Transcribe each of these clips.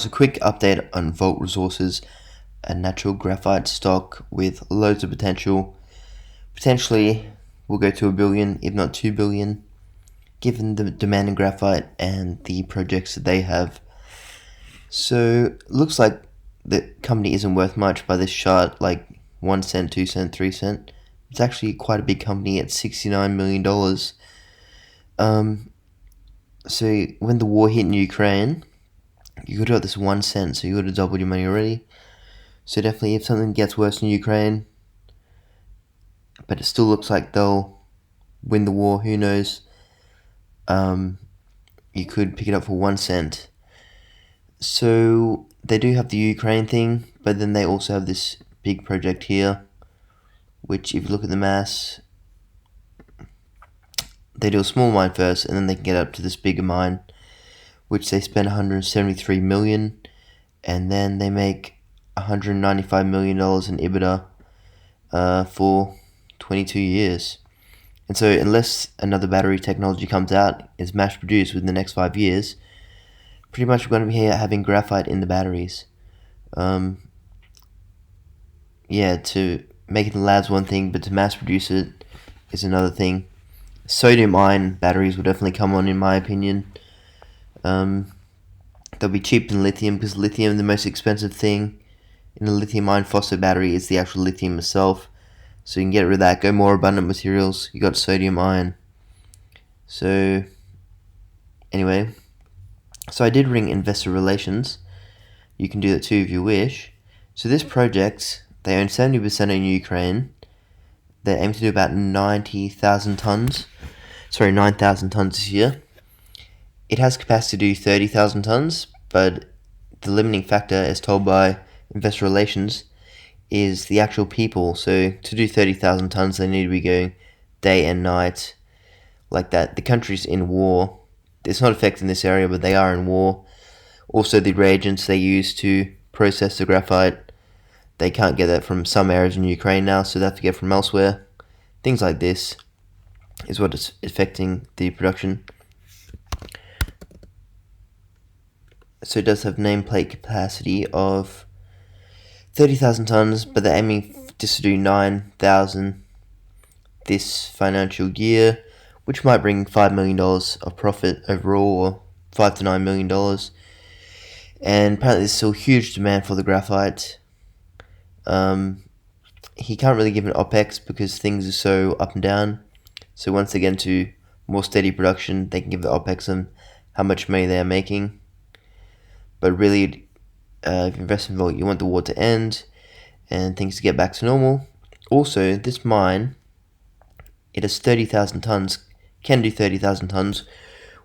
A quick update on Vault Resources, a natural graphite stock with loads of potential. Potentially will go to 1 billion, if not 2 billion, given the demand in graphite and the projects that they have. So looks like the company isn't worth much by this chart, like 1 cent, 2 cent, 3 cent. It's actually quite a big company at $69 million. So when the war hit in Ukraine, you could have got this 1 cent, so you would have doubled your money already. So definitely, if something gets worse in Ukraine, but it still looks like they'll win the war, who knows, you could pick it up for 1 cent. So they do have the Ukraine thing, but then they also have this big project here, which if you look at the mass, they do a small mine first, and then they can get up to this bigger mine, which they spend 173 million, and then they make $195 million in EBITDA for 22 years. And so unless another battery technology comes out, is mass produced within the next 5 years, pretty much we're going to be here having graphite in the batteries. To make it in the lab's one thing, but to mass produce it is another thing. Sodium ion batteries will definitely come on, in my opinion. They'll be cheaper than lithium, because lithium, the most expensive thing in a lithium ion phosphate battery, is the actual lithium itself. So you can get rid of that, go more abundant materials. You got sodium ion. So anyway, so I did ring investor relations. You can do that too if you wish. So this project, they own 70% in Ukraine. They aim to do about 9,000 tons this year. It has capacity to do 30,000 tons, but the limiting factor, as told by investor relations, is the actual people. So to do 30,000 tons, they need to be going day and night like that. The country's in war. It's not affecting this area, but they are in war. Also, the reagents they use to process the graphite, they can't get that from some areas in Ukraine now, so they have to get from elsewhere. Things like this is what is affecting the production. So it does have nameplate capacity of 30,000 tons, but they're aiming just to do 9,000 this financial year, which might bring $5 million of profit overall, or $5 to $9 million. And apparently there's still huge demand for the graphite. He can't really give an OPEX because things are so up and down. So once they get into more steady production, they can give the OPEX on how much money they are making. But really, if you invest in Vault, you want the war to end and things to get back to normal. Also, this mine, it has 30,000 tons, can do 30,000 tons,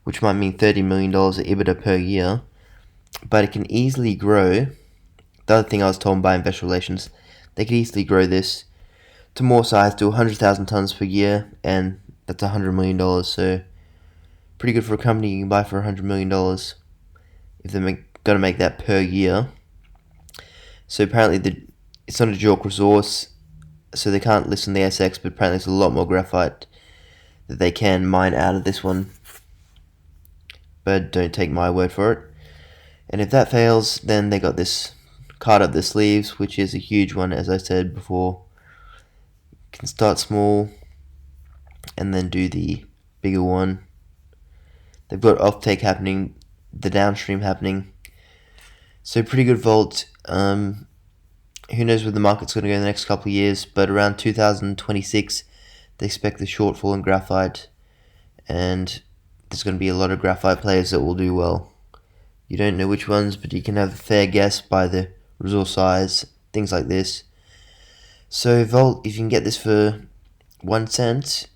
which might mean $30 million of EBITDA per year. But it can easily grow. The other thing I was told by investor relations, they could easily grow this to more size, to 100,000 tons per year, and that's $100 million. So pretty good for a company you can buy for $100 million if they're going to make that per year. So apparently it's not a JORC resource, so they can't list on the ASX, but apparently there's a lot more graphite that they can mine out of this one. But don't take my word for it. And if that fails, then they got this card up their sleeves, which is a huge one, as I said before. You can start small and then do the bigger one. They've got offtake happening, the downstream happening. So pretty good vault. Who knows where the market's going to go in the next couple of years, but around 2026 they expect the shortfall in graphite, and there's going to be a lot of graphite players that will do well. You don't know which ones, but you can have a fair guess by the resource size, things like this. So Vault, if you can get this for 1 cent,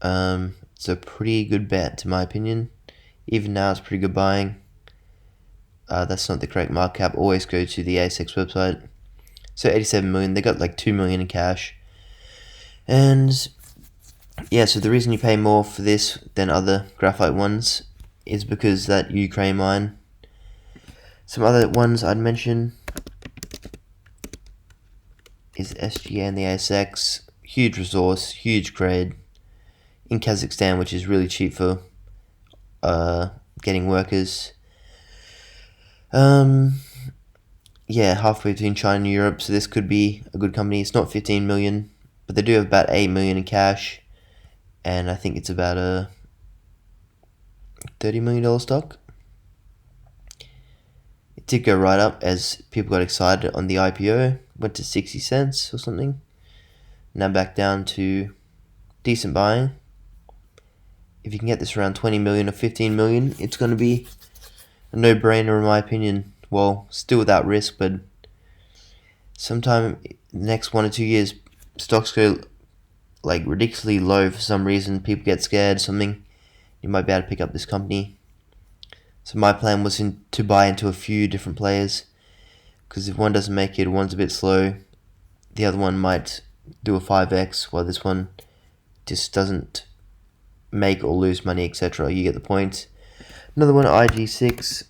it's a pretty good bet, in my opinion. Even now, it's pretty good buying. That's not the correct market cap. Always go to the ASX website. So 87 million. They got like 2 million in cash. And yeah, so the reason you pay more for this than other graphite ones is because that Ukraine mine. Some other ones I'd mention is SGA and the ASX. Huge resource, huge grade in Kazakhstan, which is really cheap for getting workers. Yeah, halfway between China and Europe, so this could be a good company. It's not 15 million, but they do have about 8 million in cash, and I think it's about a $30 million stock. It did go right up as people got excited on the IPO, went to 60 cents or something. Now back down to decent buying. If you can get this around 20 million or 15 million, it's going to be a no-brainer in my opinion. Well, still without risk, but sometime in the next 1 or 2 years, stocks go like ridiculously low for some reason. People get scared, something. You might be able to pick up this company. So my plan was to buy into a few different players, because if one doesn't make it, one's a bit slow, the other one might do a 5x, while this one just doesn't make or lose money, etc. You get the point. Another one, IG6,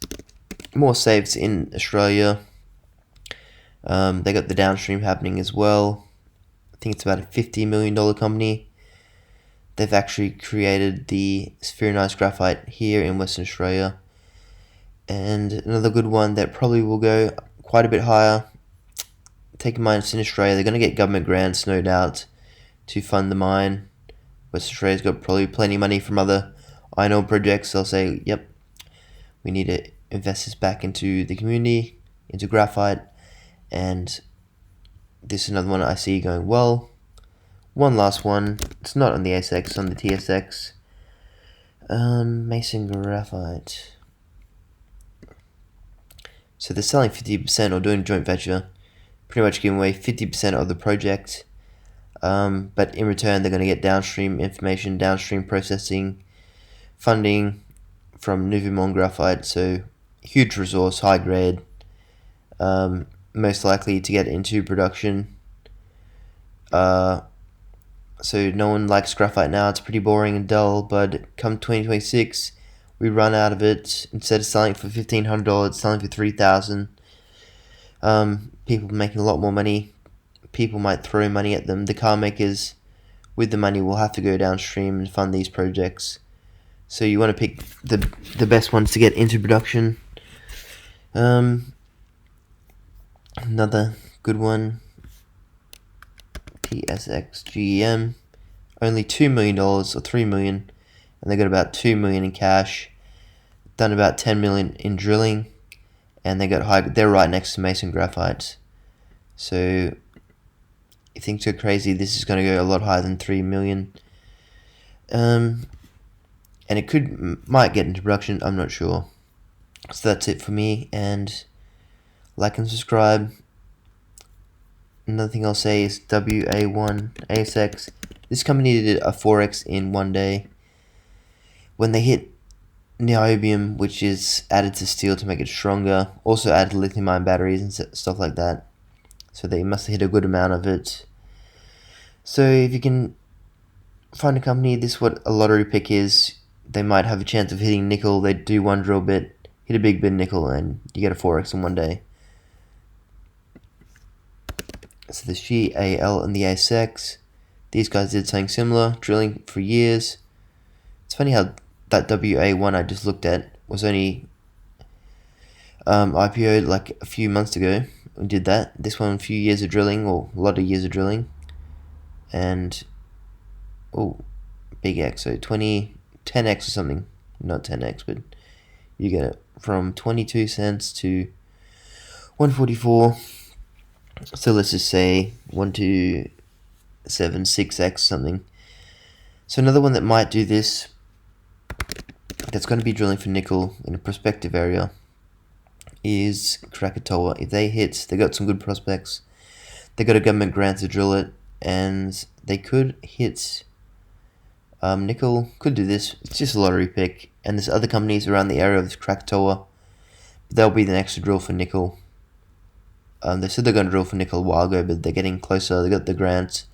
more safes in Australia. They got the downstream happening as well. I think it's about a $50 million company. They've actually created the spheronized graphite here in Western Australia. And another good one that probably will go quite a bit higher. Take in mind it's in Australia. They're going to get government grants, no doubt, to fund the mine. Western Australia's got probably plenty of money from other iron ore projects. They'll say, yep, we need to invest this back into the community, into graphite. And this is another one I see going well. One last one. It's not on the ASX, it's on the TSX. Mason Graphite. So they're selling 50% or doing joint venture, pretty much giving away 50% of the project. But in return, they're going to get downstream information, downstream processing, funding from Nuvimon Graphite. So huge resource, high grade, most likely to get into production. So no one likes graphite now. It's pretty boring and dull. But come 2026, we run out of it. Instead of selling it for $1,500, selling for $3,000. People making a lot more money. People might throw money at them. The car makers, with the money, will have to go downstream and fund these projects. So you want to pick the best ones to get into production. Another good one, TSX GEM, only $2 million or $3 million, and they got about $2 million in cash. Done about $10 million in drilling, and they got high. They're right next to Mason Graphite. So if things go crazy, this is going to go a lot higher than $3 million. And it might get into production. I'm not sure. So that's it for me. And like and subscribe. Another thing I'll say is WA1 ASX. This company did a 4x in one day. When they hit niobium, which is added to steel to make it stronger, also added lithium-ion batteries and stuff like that. So they must have hit a good amount of it. So if you can find a company, this is what a lottery pick is. They might have a chance of hitting nickel. They do one drill bit, hit a big bit of nickel, and you get a 4x in one day. So the GAL and the ASX, these guys did something similar, drilling for years. It's funny how that WA1 I just looked at was only IPO'd like a few months ago. We did that. This one, a few years of drilling, or a lot of years of drilling. And, big X, so 10x or something. Not 10x, but you get it from 22 cents to 144. So let's just say 6x something. So another one that might do this, that's going to be drilling for nickel in a prospective area, is Krakatoa. If they hit, they got some good prospects. They got a government grant to drill it, and they could hit nickel. Could do this. It's just a lottery pick. And there's other companies around the area of Krakatoa. They'll be the next to drill for nickel. They said they're going to drill for nickel a while ago, but they're getting closer. They got the grants.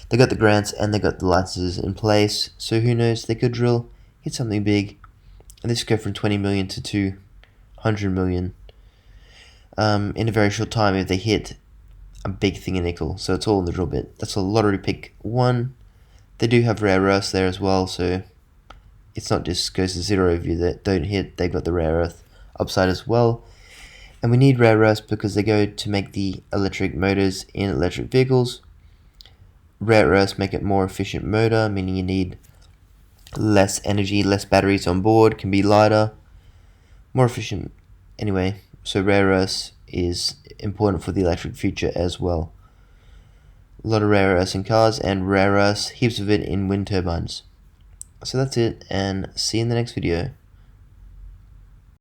They got the grants and they got the licenses in place. So who knows? They could drill, hit something big, and this could go from 20 million to 200 million in a very short time if they hit a big thing in nickel. So it's all in the drill bit. That's a lottery pick one. They do have rare earths there as well, so it's not just goes to zero if you that don't hit. They've got the rare earth upside as well. And we need rare earths because they go to make the electric motors in electric vehicles. Rare earths make it more efficient motor, meaning you need less energy, less batteries on board, can be lighter, more efficient. Anyway, so rare earths is important for the electric future as well. A lot of rare earths in cars, and rare earths, heaps of it in wind turbines. So that's it, and see you in the next video.